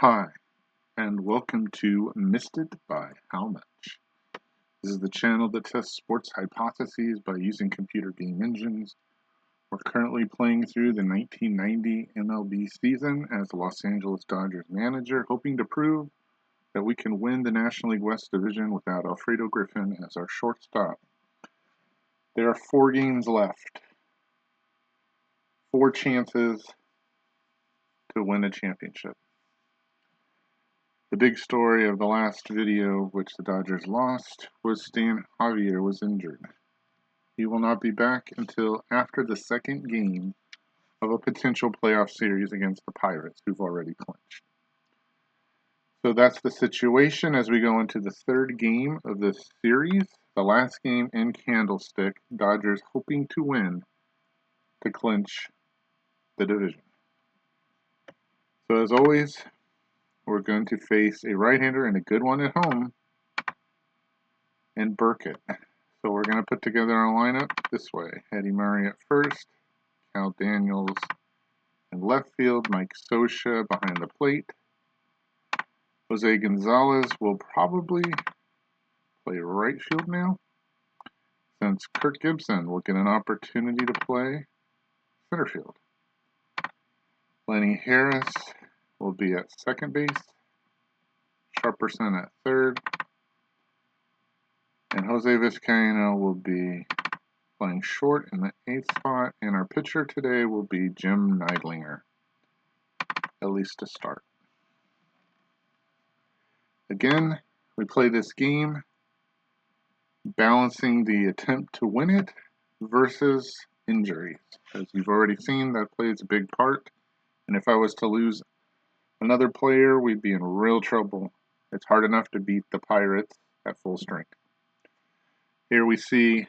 Hi, and welcome to Missed It by How Much. This is the channel that tests sports hypotheses by using computer game engines. We're currently playing through the 1990 MLB season as the Los Angeles Dodgers manager, hoping to prove that we can win the National League West Division without Alfredo Griffin as our shortstop. There are 4 games left, 4 chances to win a championship. The big story of the last video, which the Dodgers lost, was Stan Javier was injured. He will not be back until after the second game of a potential playoff series against the Pirates, who've already clinched. So that's the situation as we go into the third game of this series, the last game in Candlestick. Dodgers hoping to win to clinch the division. So as always, we're going to face a right-hander and a good one at home in Burkett. So we're going to put together our lineup this way. Eddie Murray at first, Cal Daniels in left field, Mike Scioscia behind the plate. Jose Gonzalez will probably play right field now, since Kirk Gibson will get an opportunity to play center field. Lenny Harris will be at second base, Sharperson at third, and Jose Vizcaino will be playing short in the 8th spot, and our pitcher today will be Jim Neidlinger, at least to start. Again, we play this game balancing the attempt to win it versus injuries. As you've already seen, that plays a big part, and if I was to lose another player, we'd be in real trouble. It's hard enough to beat the Pirates at full strength. Here we see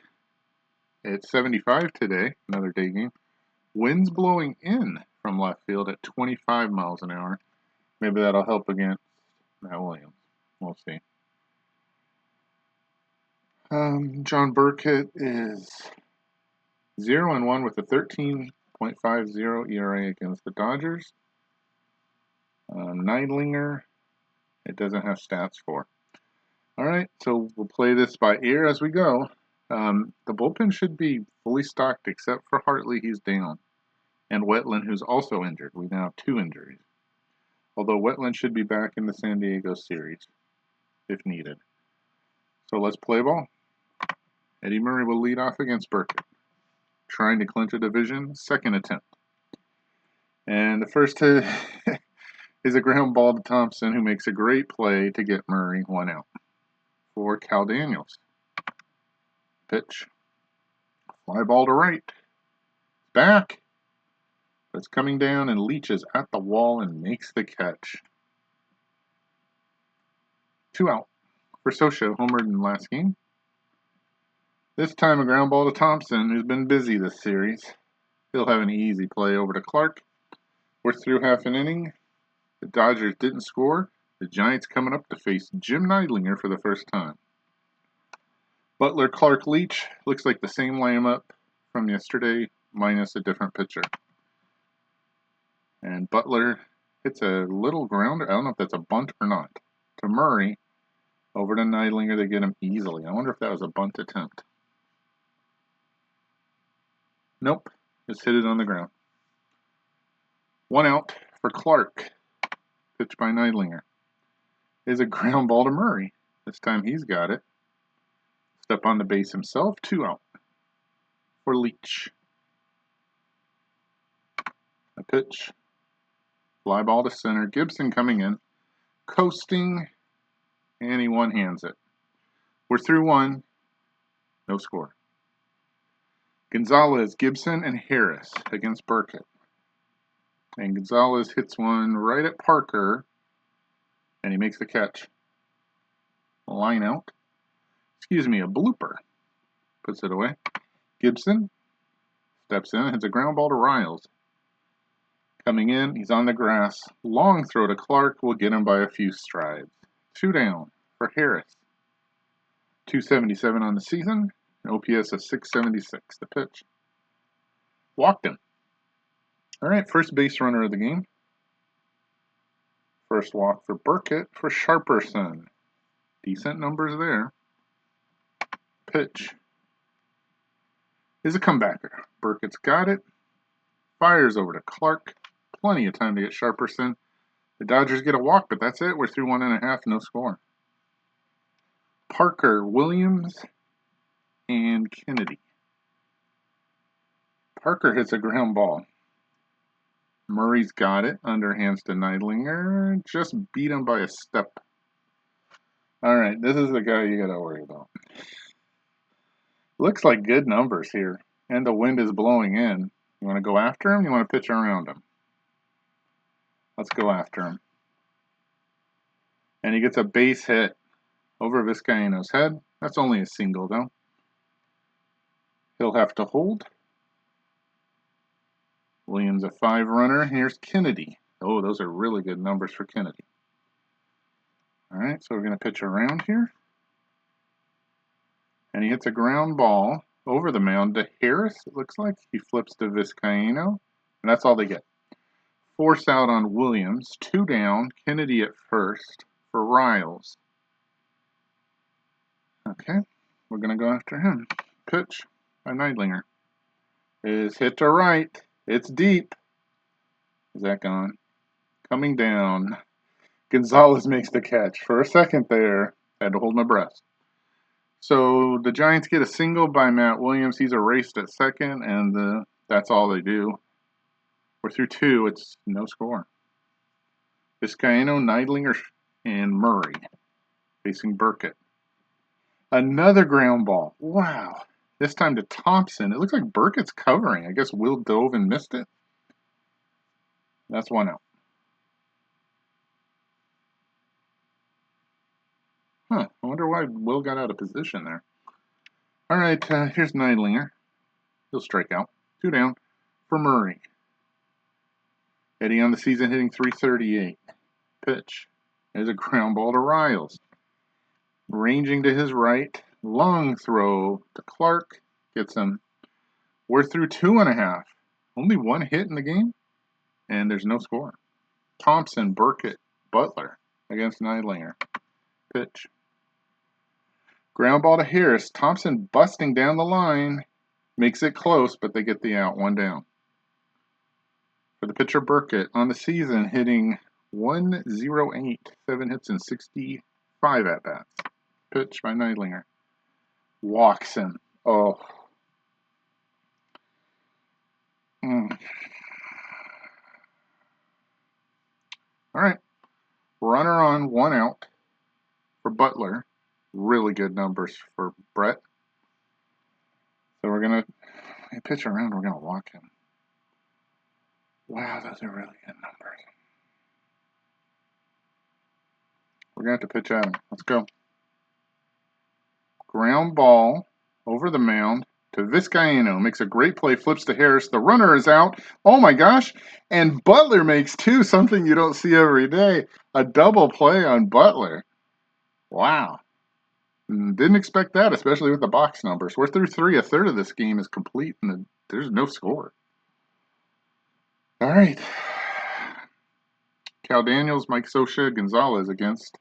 at 75 today, another day game, winds blowing in from left field at 25 miles an hour. Maybe that'll help against Matt Williams. We'll see. John Burkett is 0-1 with a 13.50 ERA against the Dodgers. Neidlinger, it doesn't have stats for. Alright, so we'll play this by ear as we go. The bullpen should be fully stocked except for Hartley, he's down. And Wetland, who's also injured. We now have 2 injuries. Although Wetland should be back in the San Diego series, if needed. So let's play ball. Eddie Murray will lead off against Burkett, trying to clinch a division, second attempt. And the first hit is a ground ball to Thompson, who makes a great play to get Murray 1 out. For Cal Daniels. Pitch. Fly ball to right. Back. But it's coming down and leaches at the wall and makes the catch. 2 out. For Scioscia, homered in the last game. This time a ground ball to Thompson, who's been busy this series. He'll have an easy play over to Clark. We're through half an inning. The Dodgers didn't score. The Giants coming up to face Jim Neidlinger for the first time. Butler, Clark, Leach. Looks like the same lineup from yesterday, minus a different pitcher. And Butler hits a little grounder. I don't know if that's a bunt or not. To Murray. Over to Neidlinger. They get him easily. I wonder if that was a bunt attempt. Nope. Just hit it on the ground. 1 out for Clark. Pitched by Neidlinger. Is a ground ball to Murray. This time he's got it. Step on the base himself. 2 out for Leach. A pitch. Fly ball to center. Gibson coming in. Coasting. And he one-hands it. We're through 1. No score. Gonzalez, Gibson, and Harris against Burkett. And Gonzalez hits one right at Parker. And he makes the catch. Line out. Excuse me, a blooper. Puts it away. Gibson steps in and hits a ground ball to Riles. Coming in, he's on the grass. Long throw to Clark will get him by a few strides. 2 down for Harris. 277 on the season. An OPS of 676. The pitch. Walked him. Alright, first base runner of the game. First walk for Burkett for Sharperson. Decent numbers there. Pitch is a comebacker. Burkett's got it. Fires over to Clark. Plenty of time to get Sharperson. The Dodgers get a walk, but that's it. We're through 1.5, no score. Parker, Williams, and Kennedy. Parker hits a ground ball. Murray's got it. Underhands to Neidlinger. Just beat him by a step. All right, this is the guy you got to worry about. Looks like good numbers here. And the wind is blowing in. You want to go after him? You want to pitch around him? Let's go after him. And he gets a base hit over Vizcaino's head. That's only a single, though. He'll have to hold. Williams a 5-runner. Here's Kennedy. Oh, those are really good numbers for Kennedy. All right, so we're going to pitch around here. And he hits a ground ball over the mound to Harris, it looks like. He flips to Vizcaino, and that's all they get. Force out on Williams. 2 down. Kennedy at first for Riles. Okay, we're going to go after him. Pitch by Neidlinger. Is hit to right. It's deep. Is that gone? Coming down. Gonzalez makes the catch. For a second there, I had to hold my breath. So the Giants get a single by Matt Williams. He's erased at second, and that's all they do. We're through 2. It's no score. Vizcaino, Neidlinger, and Murray facing Burkett. Another ground ball. Wow. This time to Thompson. It looks like Burkett's covering. I guess Will dove and missed it. That's 1 out. Huh. I wonder why Will got out of position there. All right, here's Neidlinger. He'll strike out. 2 down for Murray. Eddie on the season hitting .338. Pitch. There's a ground ball to Riles. Ranging to his right. Long throw to Clark. Gets him. We're through 2.5. Only 1 hit in the game. And there's no score. Thompson, Burkett, Butler against Neidlinger. Pitch. Ground ball to Harris. Thompson busting down the line. Makes it close, but they get the out. 1 down. For the pitcher, Burkett, on the season hitting .108. 7 hits and 65 at-bats. Pitch by Neidlinger. Walks him. Oh. All right. Runner on, 1 out for Butler. Really good numbers for Brett. So we're going to pitch around. We're going to walk him. Wow, those are really good numbers. We're going to have to pitch at him. Let's go. Ground ball over the mound to Vizcaino. Makes a great play. Flips to Harris. The runner is out. Oh my gosh. And Butler makes 2, something you don't see every day. A double play on Butler. Wow. Didn't expect that, especially with the box numbers. We're through 3. A third of this game is complete, and there's no score. All right. Cal Daniels, Mike Scioscia, Gonzalez against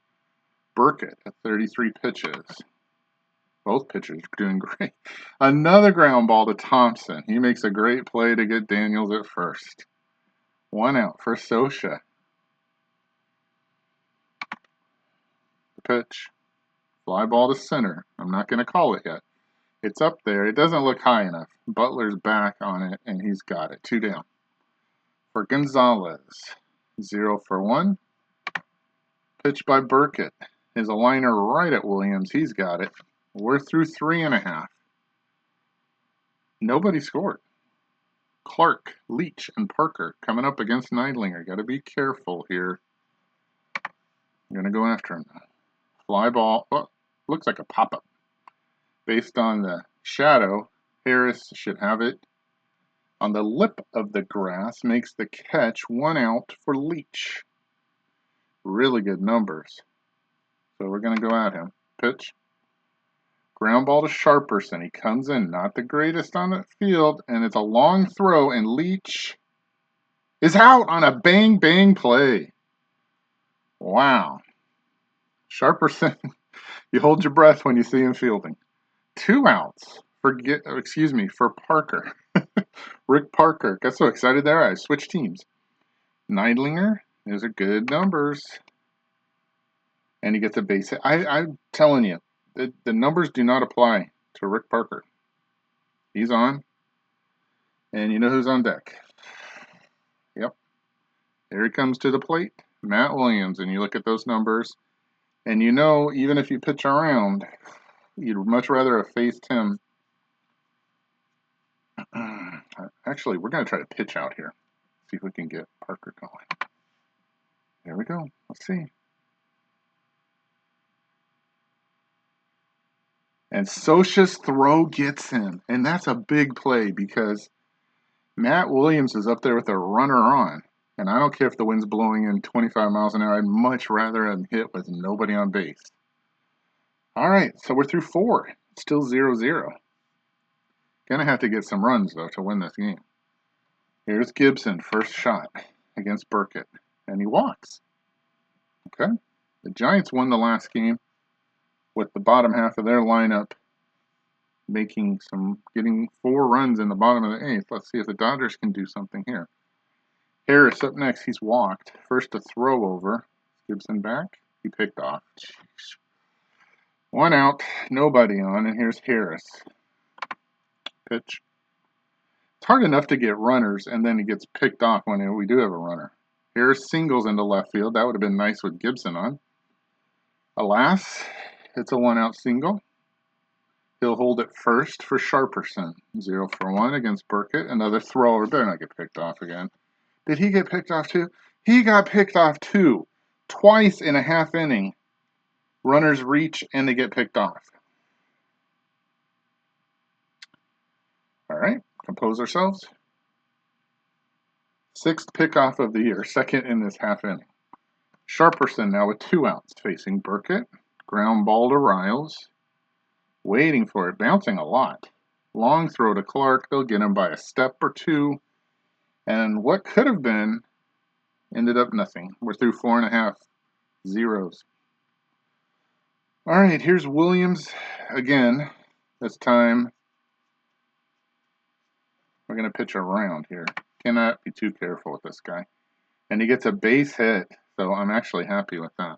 Burkett at 33 pitches. Both pitchers are doing great. Another ground ball to Thompson. He makes a great play to get Daniels at first. 1 out for Scioscia. The pitch. Fly ball to center. I'm not going to call it yet. It's up there. It doesn't look high enough. Butler's back on it, and he's got it. 2 down. For Gonzalez. 0 for 1. Pitch by Burkett. Is a liner right at Williams. He's got it. We're through 3.5. Nobody scored. Clark, Leach, and Parker coming up against Neidlinger. Got to be careful here. I'm going to go after him. Fly ball. Oh, looks like a pop-up. Based on the shadow, Harris should have it. On the lip of the grass, makes the catch. 1 out for Leach. Really good numbers. So we're going to go at him. Pitch. Ground ball to Sharperson. He comes in, not the greatest on the field, and it's a long throw, and Leach is out on a bang-bang play. Wow. Sharperson, you hold your breath when you see him fielding. 2 outs for Parker. Rick Parker. Got so excited there, I switched teams. Neidlinger, those are good numbers. And he gets a base hit. I'm telling you, the numbers do not apply to Rick Parker. He's on. And you know who's on deck? Yep. Here he comes to the plate. Matt Williams. And you look at those numbers. And you know, even if you pitch around, you'd much rather have faced him. Actually, we're going to try to pitch out here. See if we can get Parker going. There we go. Let's see. And Scioscia's throw gets him. And that's a big play because Matt Williams is up there with a runner on. And I don't care if the wind's blowing in 25 miles an hour. I'd much rather have hit with nobody on base. All right, so we're through 4. It's still 0-0. Gonna have to get some runs, though, to win this game. Here's Gibson, first shot against Burkett. And he walks. Okay. The Giants won the last game with the bottom half of their lineup getting 4 runs in the bottom of the 8th. Let's see if the Dodgers can do something here. Harris up next. He's walked. First to throw over. Gibson back. He picked off. Jeez. 1 out. Nobody on. And here's Harris. Pitch. It's hard enough to get runners, and then he gets picked off when we do have a runner. Harris singles into left field. That would have been nice with Gibson on. Alas, it's a 1-out single. He'll hold it first for Sharperson. 0 for 1 against Burkett. Another thrower. Better not get picked off again. Did he get picked off too? He got picked off too. Twice in a half inning. Runners reach and they get picked off. All right, compose ourselves. 6th pickoff of the year, 2nd in this half inning. Sharperson now with 2 outs facing Burkett. Ground ball to Riles. Waiting for it, bouncing a lot. Long throw to Clark. They'll get him by a step or 2. And what could have been ended up nothing. We're through 4.5 zeros. All right, here's Williams again. This time we're going to pitch around here. Cannot be too careful with this guy. And he gets a base hit, so I'm actually happy with that.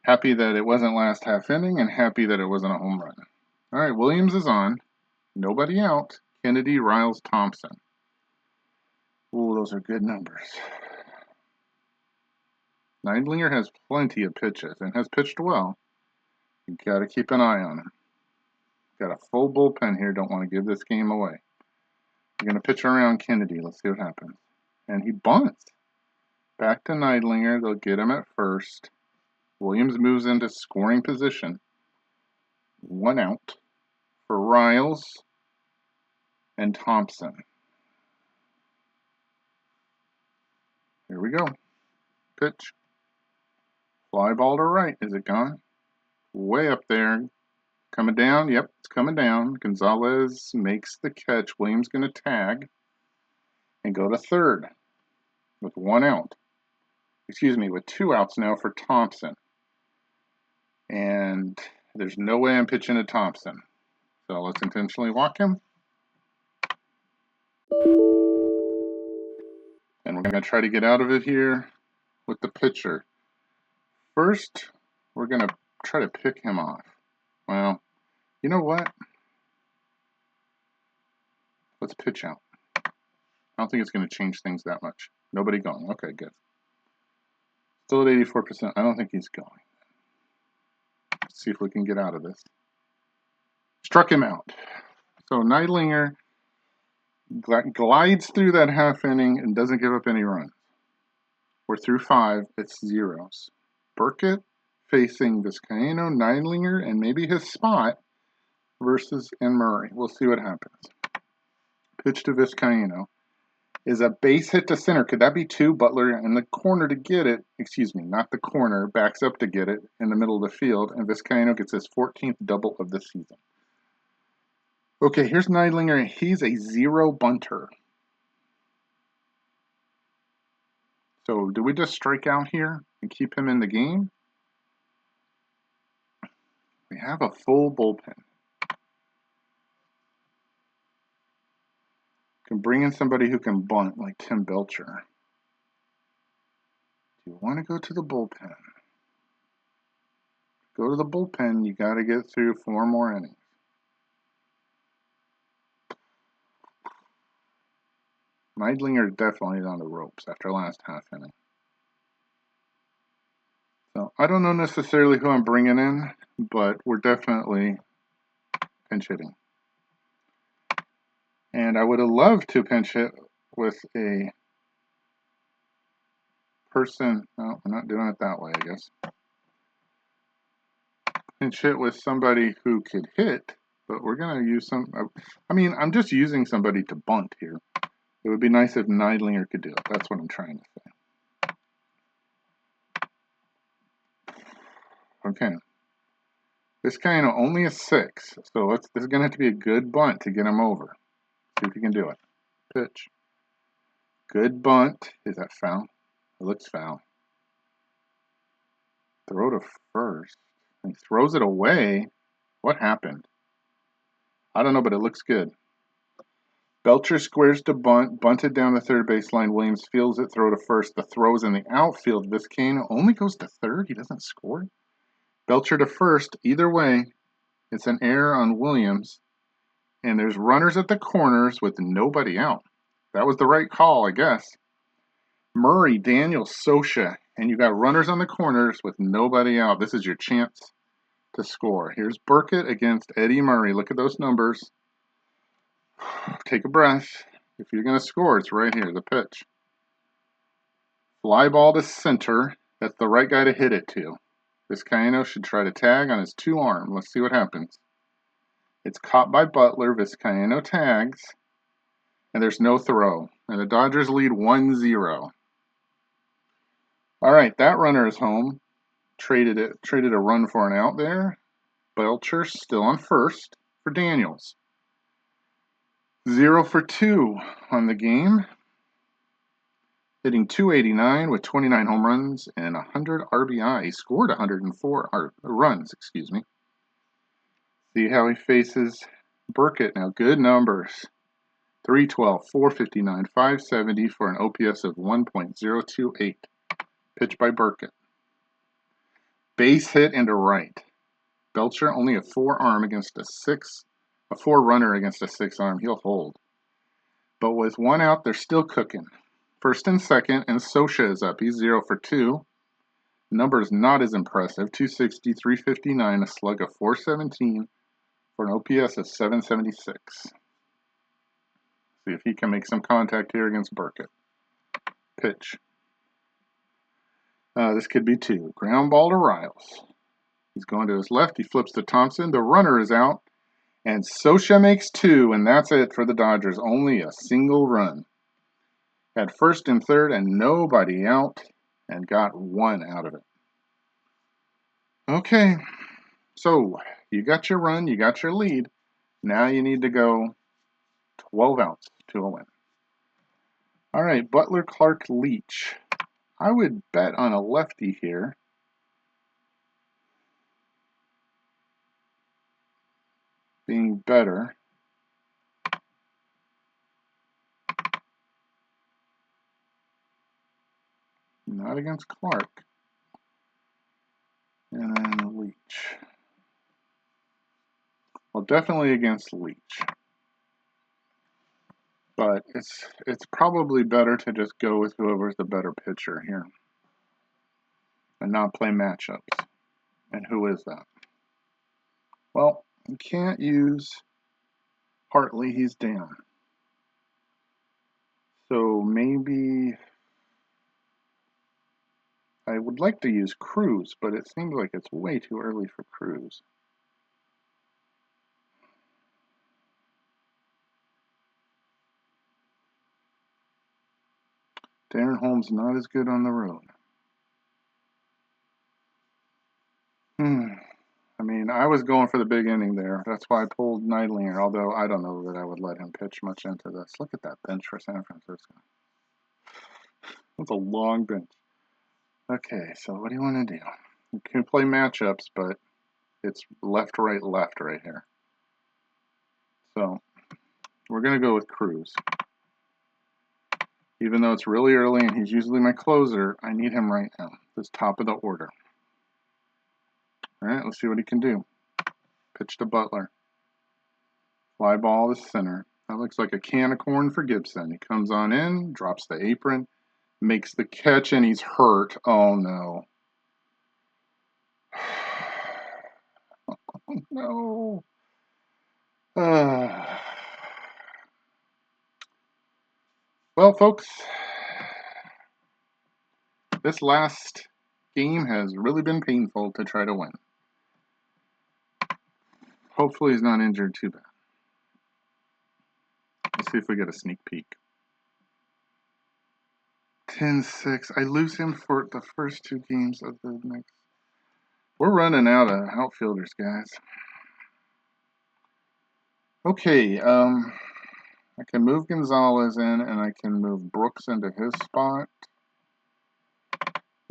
Happy that it wasn't last half inning and happy that it wasn't a home run. All right, Williams is on. Nobody out. Kennedy, Riles, Thompson. Ooh, those are good numbers. Neidlinger has plenty of pitches and has pitched well. You got to keep an eye on him. Got a full bullpen here. Don't want to give this game away. We're going to pitch around Kennedy. Let's see what happens. And he bunts. Back to Neidlinger. They'll get him at first. Williams moves into scoring position. 1 out for Riles and Thompson. Here we go. Pitch. Fly ball to right. Is it gone? Way up there. Coming down. Yep, it's coming down. Gonzalez makes the catch. Williams going to tag and go to third with 1 out. Excuse me, with 2 outs now for Thompson. And there's no way I'm pitching to Thompson. So let's intentionally walk him. And we're going to try to get out of it here with the pitcher. First, we're going to try to pick him off. Well, you know what? Let's pitch out. I don't think it's going to change things that much. Nobody going. Okay, good. Still at 84%. I don't think he's going. Let's see if we can get out of this. Struck him out. So Neidlinger glides through that half inning and doesn't give up any runs. We're through 5. It's zeros. Burkett facing Vizcaino, Neidlinger, and maybe his spot versus Murray. We'll see what happens. Pitch to Vizcaino is a base hit to center. Could that be 2? Butler in the corner to get it. Excuse me, not the corner. Backs up to get it in the middle of the field. And Vizcaino gets his 14th double of the season. Okay, here's Neidlinger. He's a 0 bunter. So do we just strike out here and keep him in the game? We have a full bullpen. Can bring in somebody who can bunt like Tim Belcher. Do you want to go to the bullpen? Go to the bullpen, you got to get through 4 more innings. Neidlinger definitely is on the ropes after last half inning. So I don't know necessarily who I'm bringing in, but we're definitely pinch hitting. And I would have loved to pinch hit with a person. No, we're not doing it that way, I guess. Pinch hit with somebody who could hit, but we're going to use some. I mean, I'm just using somebody to bunt here. It would be nice if Neidlinger could do it. That's what I'm trying to say. Okay. This guy only a 6, so this is going to have to be a good bunt to get him over. See if he can do it. Pitch. Good bunt. Is that foul? It looks foul. Throw to first. He throws it away. What happened? I don't know, but it looks good. Belcher squares to bunt, bunted down the third baseline. Williams fields it, throw to first. The throw's in the outfield. Vizcaino only goes to third. He doesn't score. Belcher to first. Either way, it's an error on Williams. And there's runners at the corners with nobody out. That was the right call, I guess. Murray, Daniels, Scioscia, and you got runners on the corners with nobody out. This is your chance to score. Here's Burkett against Eddie Murray. Look at those numbers. Take a breath. If you're going to score, it's right here, the pitch. Fly ball to center. That's the right guy to hit it to. Vizcaino should try to tag on his 2 arm. Let's see what happens. It's caught by Butler. Vizcaino tags. And there's no throw. And the Dodgers lead 1-0. All right, that runner is home. Traded a run for an out there. Belcher still on first for Daniels. 0 for 2 on the game. Hitting .289 with 29 home runs and 100 RBI. He scored 104 runs, excuse me. See how he faces Burkett now. Good numbers. 312, 459, 570 for an OPS of 1.028. Pitch by Burkett. Base hit into right. Belcher only a 4-arm against a 4-runner against a 6-arm. He'll hold. But with 1 out, they're still cooking. First and second, and Scioscia is up. He's 0 for 2. Numbers not as impressive. 260, 359, a slug of 417 for an OPS of 776. See if he can make some contact here against Burkett. Pitch. This could be 2. Ground ball to Riles. He's going to his left. He flips to Thompson. The runner is out. And Scioscia makes 2, and that's it for the Dodgers. Only a single run. Had first and third and nobody out, and got 1 out of it. Okay, so you got your run, you got your lead. Now you need to go 12 outs to a win. All right, Butler, Clark, Leach. I would bet on a lefty here. Being better. Not against Clark. And then Leach. Well, definitely against Leach. But it's probably better to just go with whoever's the better pitcher here. And not play matchups. And who is that? Well, you can't use Hartley, he's down. So maybe I would like to use Cruz, but it seems like it's way too early for Cruz. Darren Holmes not as good on the road. I mean, I was going for the big inning there. That's why I pulled Neidlinger, although I don't know that I would let him pitch much into this. Look at that bench for San Francisco. That's a long bench. Okay, so what do you want to do? You can play matchups, but it's left, right here. So we're going to go with Cruz. Even though it's really early and he's usually my closer, I need him right now. This top of the order. All right, let's see what he can do. Pitch to Butler. Fly ball to center. That looks like a can of corn for Gibson. He comes on in, drops the apron, makes the catch, and he's hurt. Oh, no. Oh, no. Well, folks, this last game has really been painful to try to win. Hopefully he's not injured too bad. Let's see if we get a sneak peek. 10-6. I lose him for the first 2 games of the next. We're running out of outfielders, guys. Okay, I can move Gonzalez in, and I can move Brooks into his spot.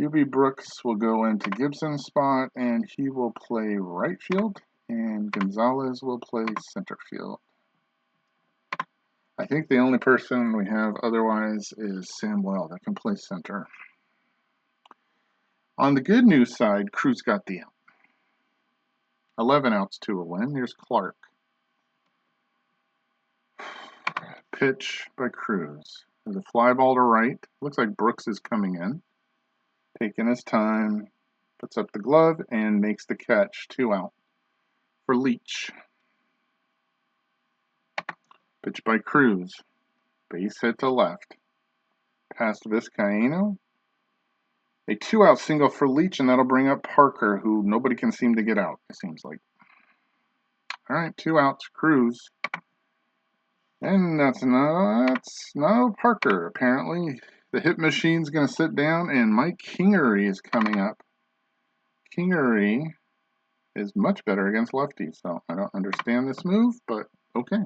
UB Brooks will go into Gibson's spot, and he will play right field, and Gonzalez will play center field. I think the only person we have otherwise is Samuel that can play center. On the good news side, Cruz got the out. 11 outs to a win. Here's Clark. Pitch by Cruz. There's a fly ball to right. Looks like Brooks is coming in. Taking his time. Puts up the glove and makes the catch. 2 out for Leach. Pitch by Cruz. Base hit to left. Past Vizcaino. A 2-out single for Leach, and that'll bring up Parker, who nobody can seem to get out, it seems like. All right, 2 outs, Cruz. And that's no Parker, apparently. The hit machine's going to sit down, and Mike Kingery is coming up. Kingery is much better against lefties, so I don't understand this move, but okay.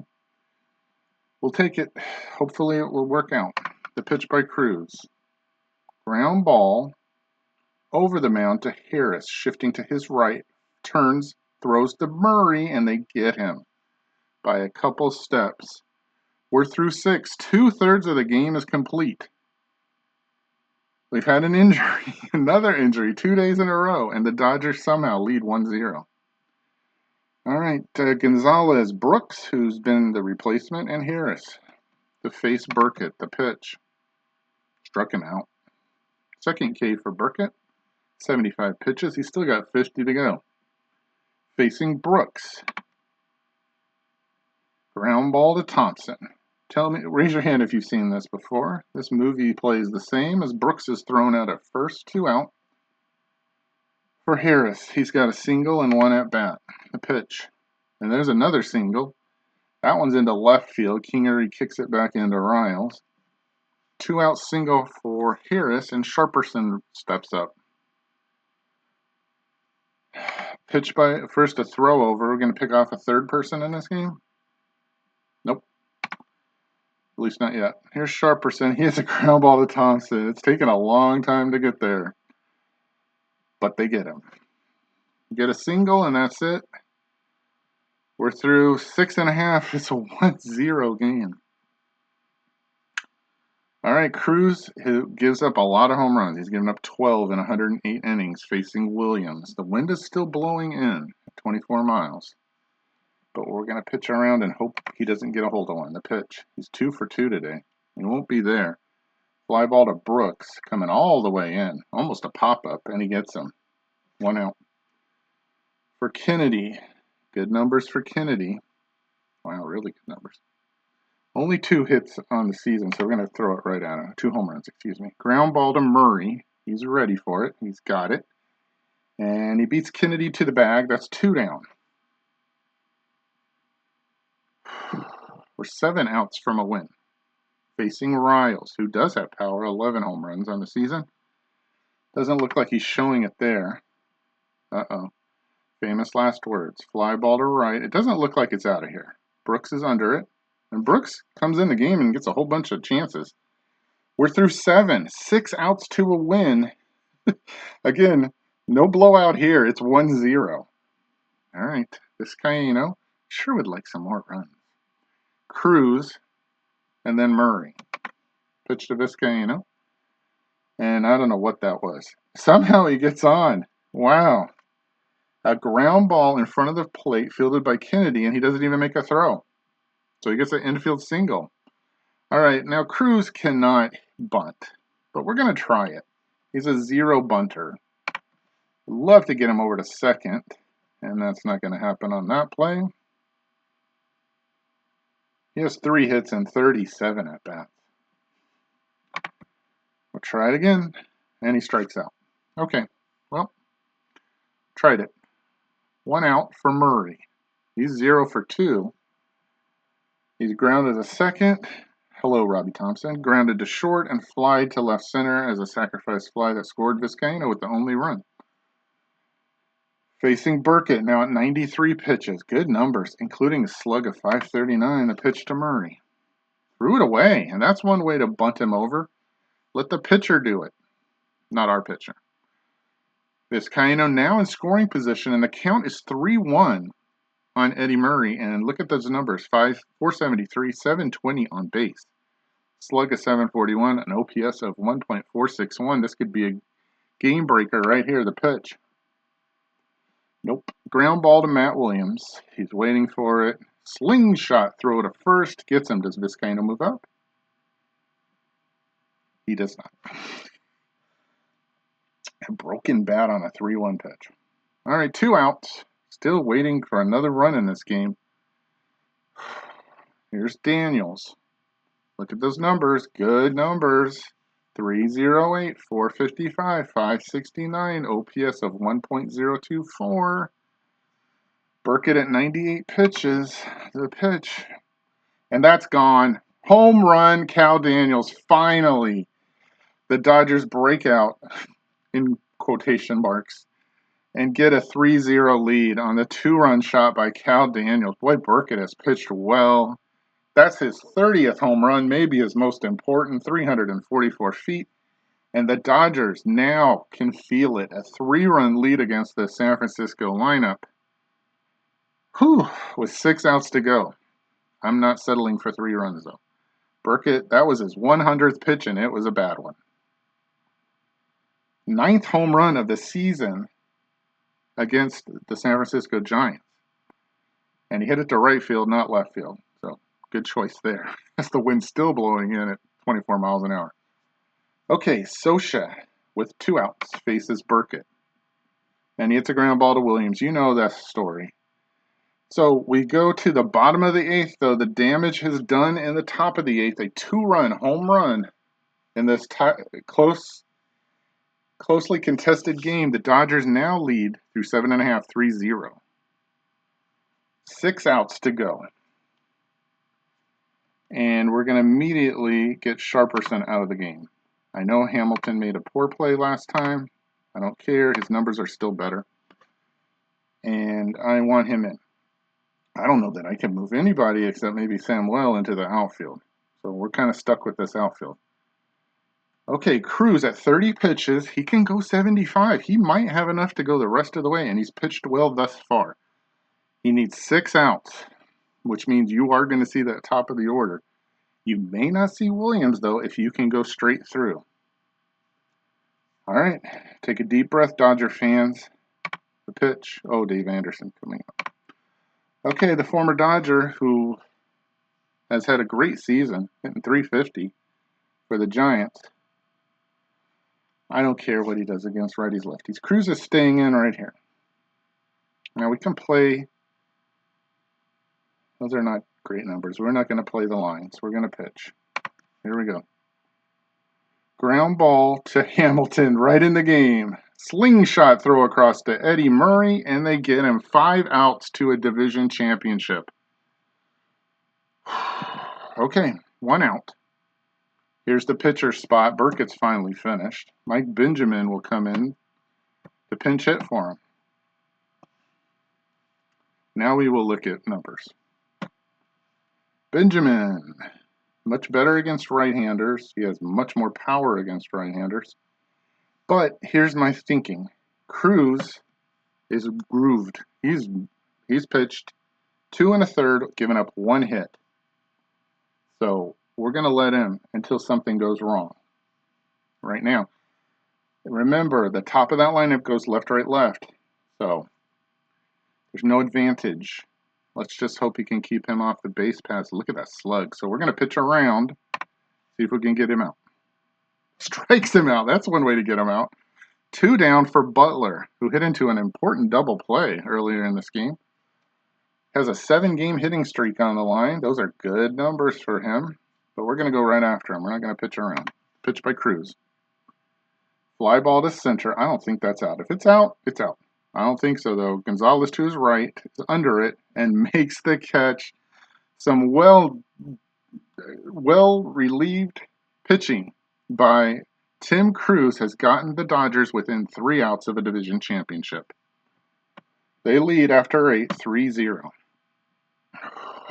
We'll take it. Hopefully it will work out. The pitch by Cruz. Ground ball over the mound to Harris, shifting to his right, turns, throws to Murray, and they get him by a couple steps. We're through 6. 2/3 of the game is complete. We've had an injury, another injury, 2 days in a row, and the Dodgers somehow lead 1-0. All right, Gonzalez, Brooks, who's been the replacement, and Harris to face Burkett. The pitch. Struck him out. Second K for Burkett. 75 pitches. He's still got 50 to go. Facing Brooks. Ground ball to Thompson. Raise your hand if you've seen this before. This movie plays the same as Brooks is thrown out at first, 2 out. For Harris, he's got a single and 1 at bat. The pitch. And there's another single. That one's into left field. Kingery kicks it back into Riles. 2-out single for Harris, and Sharperson steps up. Pitch by first a throw over. We're going to pick off a third person in this game? Nope. At least not yet. Here's Sharperson. He has a ground ball to Thompson. It's taken a long time to get there. But they get him. Get a single, and that's it. We're through 6.5. It's a 1-0 game. All right, Cruz, who gives up a lot of home runs. He's given up 12 in 108 innings facing Williams. The wind is still blowing in at 24 miles. But we're going to pitch around and hope he doesn't get a hold of one. The pitch. He's 2 for 2 today. He won't be there. Fly ball to Brooks, coming all the way in. Almost a pop-up, and he gets him. 1 out. For Kennedy. Good numbers for Kennedy. Wow, really good numbers. Only 2 hits on the season, so we're going to throw it right at him. 2 home runs, excuse me. Ground ball to Murray. He's ready for it. He's got it. And he beats Kennedy to the bag. That's 2 down. We're 7 outs from a win. Facing Riles, who does have power, 11 home runs on the season. Doesn't look like he's showing it there. Uh-oh. Famous last words. Fly ball to right. It doesn't look like it's out of here. Brooks is under it. And Brooks comes in the game and gets a whole bunch of chances. We're through 7. 6 outs to a win. Again, no blowout here. It's 1-0. All right, Vizcaino sure would like some more runs. Cruz, and then Murray. Pitch to Vizcaino. And I don't know what that was. Somehow he gets on. Wow. A ground ball in front of the plate fielded by Kennedy, and he doesn't even make a throw. So he gets an infield single. All right, now Cruz cannot bunt, but we're going to try it. He's a 0 bunter. Love to get him over to second, and that's not going to happen on that play. He has 3 hits and 37 at bats. We'll try it again, and he strikes out. Okay, well, tried it. 1 out for Murray. He's 0 for 2. He's grounded to second. Hello, Robbie Thompson. Grounded to short and fly to left center as a sacrifice fly that scored Vizcaino with the only run. Facing Burkett now at 93 pitches. Good numbers, including a slug of 539, the pitch to Murray. Threw it away, and that's one way to bunt him over. Let the pitcher do it, not our pitcher. Vizcaino now in scoring position, and the count is 3-1 on Eddie Murray. And look at those numbers, 473, 720 on base. Slug of 741, an OPS of 1.461. This could be a game breaker right here, the pitch. Nope. Ground ball to Matt Williams. He's waiting for it. Slingshot throw to first. Gets him. Does Vizcaino move up? He does not. A broken bat on a 3-1 pitch. All right, 2 outs. Still waiting for another run in this game. Here's Daniels. Look at those numbers. Good numbers. 308, 455, 569, OPS of 1.024. Burkett at 98 pitches. The pitch. And that's gone. Home run, Cal Daniels. Finally, the Dodgers break out, in quotation marks, and get a 3-0 lead on the 2-run shot by Cal Daniels. Boy, Burkett has pitched well. That's his 30th home run, maybe his most important, 344 feet. And the Dodgers now can feel it. A 3-run lead against the San Francisco lineup. Whew, with 6 outs to go. I'm not settling for 3 runs, though. Burkett, that was his 100th pitch, and it was a bad one. 9th home run of the season against the San Francisco Giants. And he hit it to right field, not left field. So, good choice there. As the wind's still blowing in at 24 miles an hour. Okay, Scioscia, with 2 outs, faces Burkett. And he hits a ground ball to Williams. You know that story. So we go to the bottom of the 8th, though. The damage has done in the top of the 8th. A 2-run home run in this closely contested game. The Dodgers now lead through 7.5, 3-0. 6 outs to go. And we're going to immediately get Sharperson out of the game. I know Hamilton made a poor play last time. I don't care. His numbers are still better. And I want him in. I don't know that I can move anybody except maybe Samuel into the outfield. So we're kind of stuck with this outfield. Okay, Cruz at 30 pitches. He can go 75. He might have enough to go the rest of the way, and he's pitched well thus far. He needs 6 outs, which means you are going to see the top of the order. You may not see Williams, though, if you can go straight through. All right, take a deep breath, Dodger fans. The pitch. Oh, Dave Anderson coming up. Okay, the former Dodger who has had a great season, hitting 350 for the Giants. I don't care what he does against righties, lefties. Cruz is staying in right here. Now we can play. Those are not great numbers. We're not going to play the lines. We're going to pitch. Here we go. Ground ball to Hamilton right in the game. Slingshot throw across to Eddie Murray, and they get him 5 outs to a division championship. Okay, 1 out. Here's the pitcher spot. Burkett's finally finished. Mike Benjamin will come in to pinch hit for him. Now we will look at numbers. Benjamin much better against right-handers. He has much more power against right-handers. But here's my thinking. Cruz is grooved. He's pitched 2 1/3, giving up 1 hit. So we're going to let him until something goes wrong. Right now, remember, the top of that lineup goes left, right, left. So there's no advantage. Let's just hope he can keep him off the base paths. Look at that slug. So we're going to pitch around, see if we can get him out. Strikes him out. That's one way to get him out. 2 down for Butler, who hit into an important double play earlier in this game. Has a 7-game hitting streak on the line. Those are good numbers for him. But we're going to go right after him. We're not going to pitch around. Pitch by Cruz. Fly ball to center. I don't think that's out. If it's out, it's out. I don't think so, though. Gonzalez to his right is under it and makes the catch. Some well-relieved pitching by Tim Cruz has gotten the Dodgers within 3 outs of a division championship. They lead after 8, 3-0.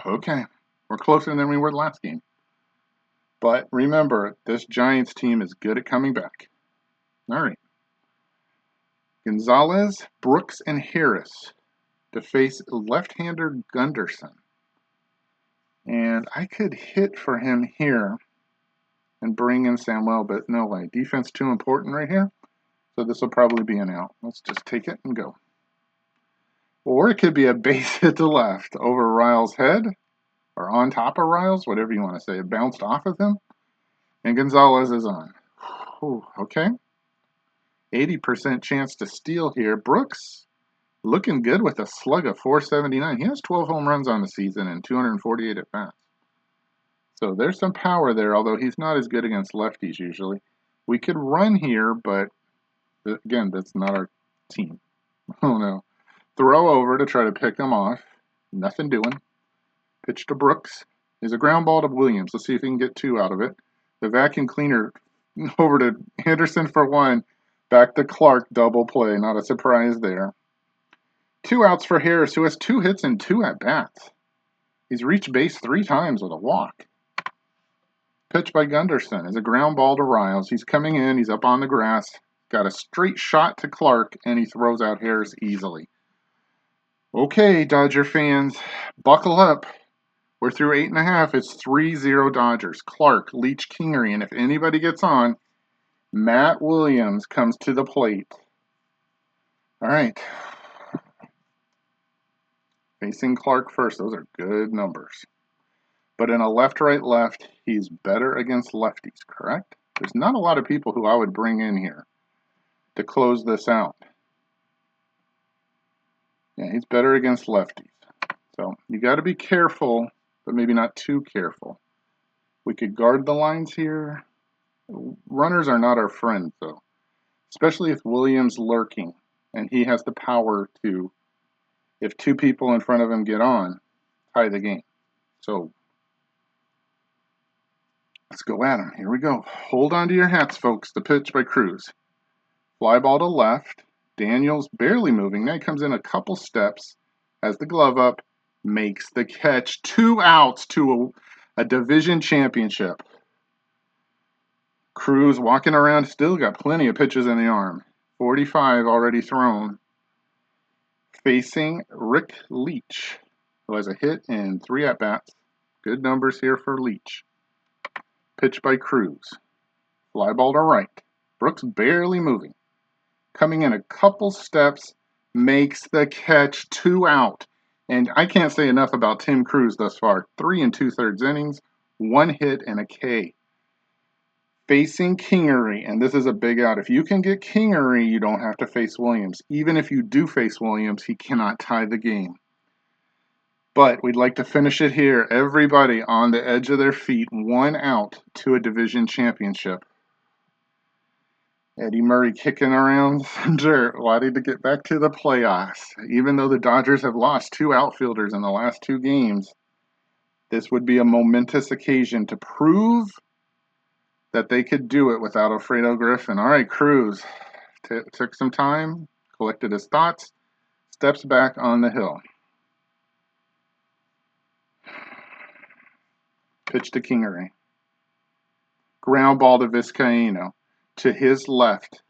Okay, we're closer than we were last game. But remember, this Giants team is good at coming back. All right. Gonzalez, Brooks, and Harris to face left-hander Gunderson. And I could hit for him here and bring in Samuel, but no way. Defense too important right here. So this will probably be an out. Let's just take it and go. Or it could be a base hit to left over Riles' head or on top of Riles, whatever you want to say. It bounced off of him. And Gonzalez is on. Ooh, okay. 80% chance to steal here. Brooks looking good with a slug of 479. He has 12 home runs on the season and 248 at bats. So there's some power there, although he's not as good against lefties usually. We could run here, but again, that's not our team. Oh no. Throw over to try to pick him off. Nothing doing. Pitch to Brooks. Is a ground ball to Williams. Let's see if he can get 2 out of it. The vacuum cleaner over to Anderson for 1. Back to Clark, double play. Not a surprise there. 2 outs for Harris, who has 2 hits and 2 at-bats. He's reached base 3 times with a walk. Pitch by Gunderson is a ground ball to Riles. He's coming in. He's up on the grass. Got a straight shot to Clark, and he throws out Harris easily. Okay, Dodger fans, buckle up. We're through 8.5. It's 3-0 Dodgers. Clark, Leach, Kingery, and if anybody gets on, Matt Williams comes to the plate. All right. Facing Clark first. Those are good numbers. But in a left-right-left, he's better against lefties, correct? There's not a lot of people who I would bring in here to close this out. Yeah, he's better against lefties. So you got to be careful, but maybe not too careful. We could guard the lines here. Runners are not our friends, though, especially if Williams lurking, and he has the power to, if 2 people in front of him get on, tie the game. So let's go at him. Here we go. Hold on to your hats, folks. The pitch by Cruz. Fly ball to left. Daniels barely moving. Now he comes in a couple steps, has the glove up, makes the catch. 2 outs to a division championship. Cruz walking around, still got plenty of pitches in the arm. 45 already thrown. Facing Rick Leach, who has a hit and 3 at-bats. Good numbers here for Leach. Pitch by Cruz. Fly ball to right. Brooks barely moving. Coming in a couple steps, makes the catch. 2 out. And I can't say enough about Tim Cruz thus far. 3 2/3 innings, 1 hit, and a K. Facing Kingery, and this is a big out. If you can get Kingery, you don't have to face Williams. Even if you do face Williams, he cannot tie the game. But we'd like to finish it here. Everybody on the edge of their feet, 1 out to a division championship. Eddie Murray kicking around some dirt, wanting to get back to the playoffs. Even though the Dodgers have lost 2 outfielders in the last 2 games, this would be a momentous occasion to prove that they could do it without Alfredo Griffin. All right, Cruz took some time, collected his thoughts, steps back on the hill. Pitch to Kingery. Ground ball to Vizcaino. To his left.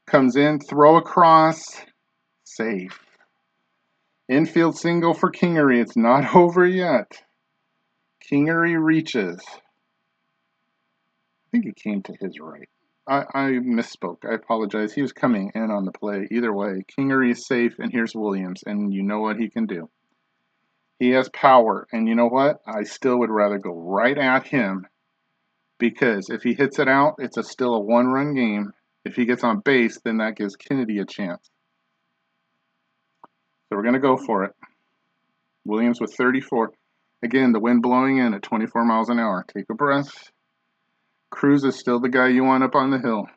Comes in, throw across. Safe. Infield single for Kingery. It's not over yet. Kingery reaches. I think he came to his right. I misspoke. I apologize. He was coming in on the play. Either way, Kingery is safe, and here's Williams, and you know what he can do. He has power, and you know what? I still would rather go right at him because if he hits it out, it's still a one-run game. If he gets on base, then that gives Kennedy a chance. So we're going to go for it. Williams with 34. Again, the wind blowing in at 24 miles an hour. Take a breath. Cruz is still the guy you want up on the hill.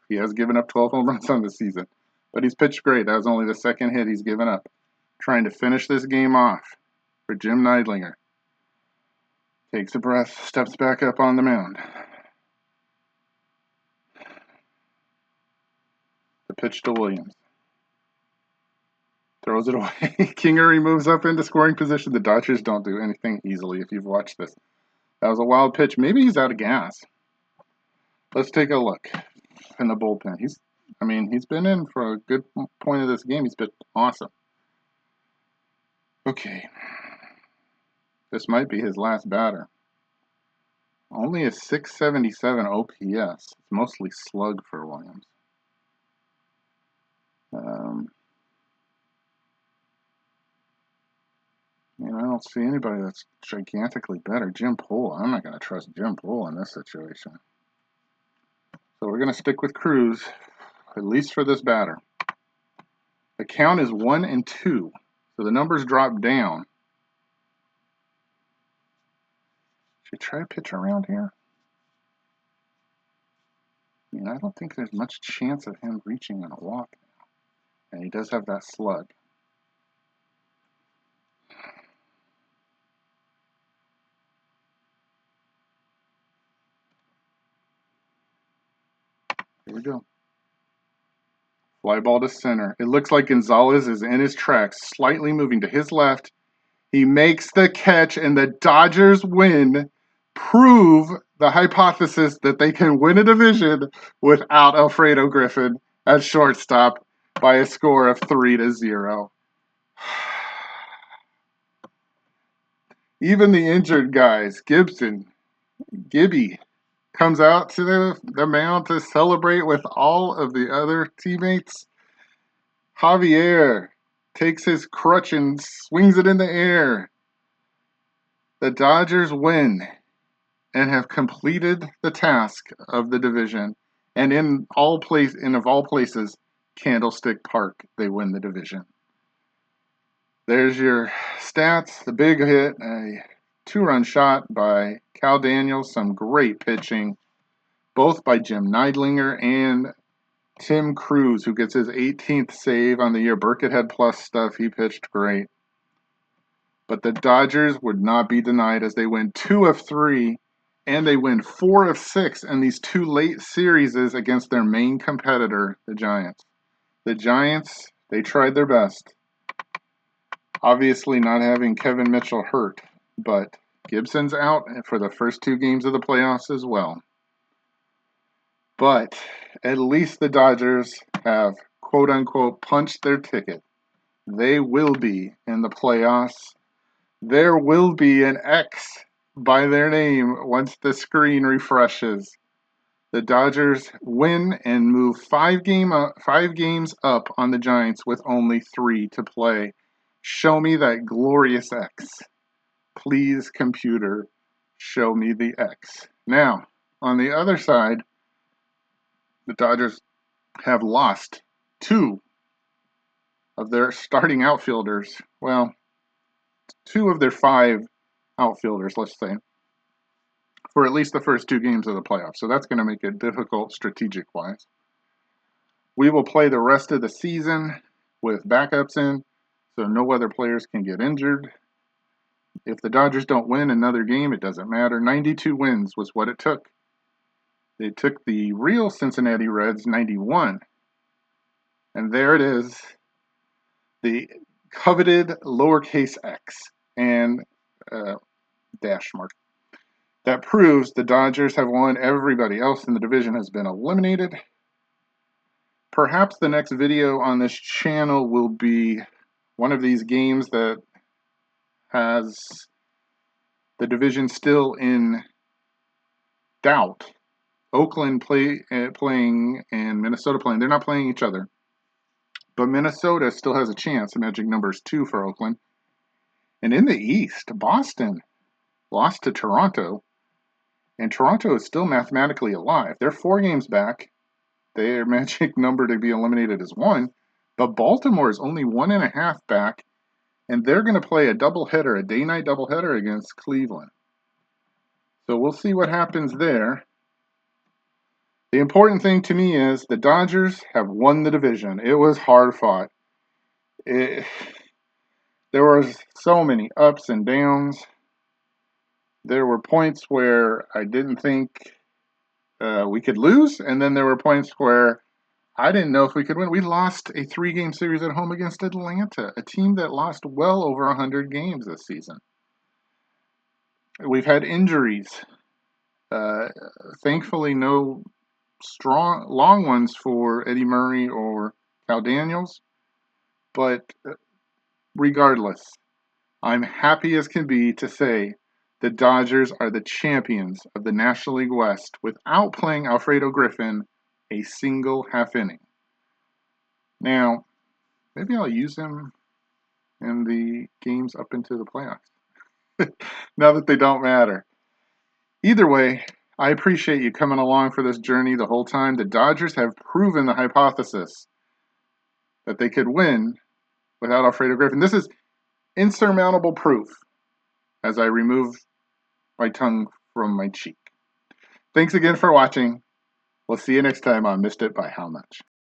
He has given up 12 home runs on the season, but he's pitched great. That was only the second hit he's given up. Trying to finish this game off for Jim Neidlinger. Takes a breath, steps back up on the mound. The pitch to Williams. Throws it away. Kingery moves up into scoring position. The Dodgers don't do anything easily if you've watched this. That was a wild pitch. Maybe he's out of gas. Let's take a look in the bullpen. He's been in for a good point of this game. He's been awesome. Okay. This might be his last batter. Only a 677 OPS. It's mostly slug for Williams. I don't see anybody that's gigantically better. Jim Poole. I'm not going to trust Jim Poole in this situation. So we're going to stick with Cruz, at least for this batter. The count is 1-2, so the numbers drop down. Should I try to pitch around here? I don't think there's much chance of him reaching on a walk now. And he does have that slug. Here we go. Fly ball to center. It looks like Gonzalez is in his tracks, slightly moving to his left. He makes the catch, and the Dodgers win. Prove the hypothesis that they can win a division without Alfredo Griffin at shortstop by a score of 3-0. Even the injured guys, Gibby, comes out to the mound to celebrate with all of the other teammates. Javier takes his crutch and swings it in the air. The Dodgers win and have completed the task of the division. And of all places, Candlestick Park, they win the division. There's your stats. The big hit, a 2-run shot by Cal Daniels, some great pitching, both by Jim Neidlinger and Tim Cruz, who gets his 18th save on the year. Burkett had plus stuff. He pitched great. But the Dodgers would not be denied as they win 2 of 3, and they win 4 of 6 in these 2 late series against their main competitor, the Giants. The Giants, they tried their best. Obviously not having Kevin Mitchell hurt, but Gibson's out for the first 2 games of the playoffs as well. But at least the Dodgers have, quote-unquote, punched their ticket. They will be in the playoffs. There will be an X by their name once the screen refreshes. The Dodgers win and move 5 games up on the Giants with only 3 to play. Show me that glorious X. Please, computer, show me the X. Now, on the other side, the Dodgers have lost 2 of their starting outfielders. Well, 2 of their 5 outfielders, let's say, for at least the first 2 games of the playoffs. So that's going to make it difficult strategic-wise. We will play the rest of the season with backups in, so no other players can get injured. If the Dodgers don't win another game, it doesn't matter. 92 wins was what it took. They took the real Cincinnati Reds 91. And there it is, the coveted lowercase x and dash mark. That proves the Dodgers have won. Everybody else in the division has been eliminated. Perhaps the next video on this channel will be one of these games that has the division still in doubt. Oakland playing and Minnesota playing. They're not playing each other. But Minnesota still has a chance. The magic number is 2 for Oakland. And in the East, Boston lost to Toronto. And Toronto is still mathematically alive. They're 4 games back. Their magic number to be eliminated is 1. But Baltimore is only 1.5 back. And they're going to play a doubleheader, a day-night doubleheader against Cleveland. So we'll see what happens there. The important thing to me is the Dodgers have won the division. It was hard fought. There were so many ups and downs. There were points where I didn't think we could lose, and then there were points where I didn't know if we could win. We lost a 3-game series at home against Atlanta, a team that lost well over 100 games this season. We've had injuries. Thankfully, no long ones for Eddie Murray or Cal Daniels. But regardless, I'm happy as can be to say the Dodgers are the champions of the National League West without playing Alfredo Griffin a single half inning. Now, maybe I'll use him in the games up into the playoffs, now that they don't matter. Either way, I appreciate you coming along for this journey the whole time. The Dodgers have proven the hypothesis that they could win without Alfredo Griffin. This is insurmountable proof as I remove my tongue from my cheek. Thanks again for watching. We'll see you next time on Missed It by How Much.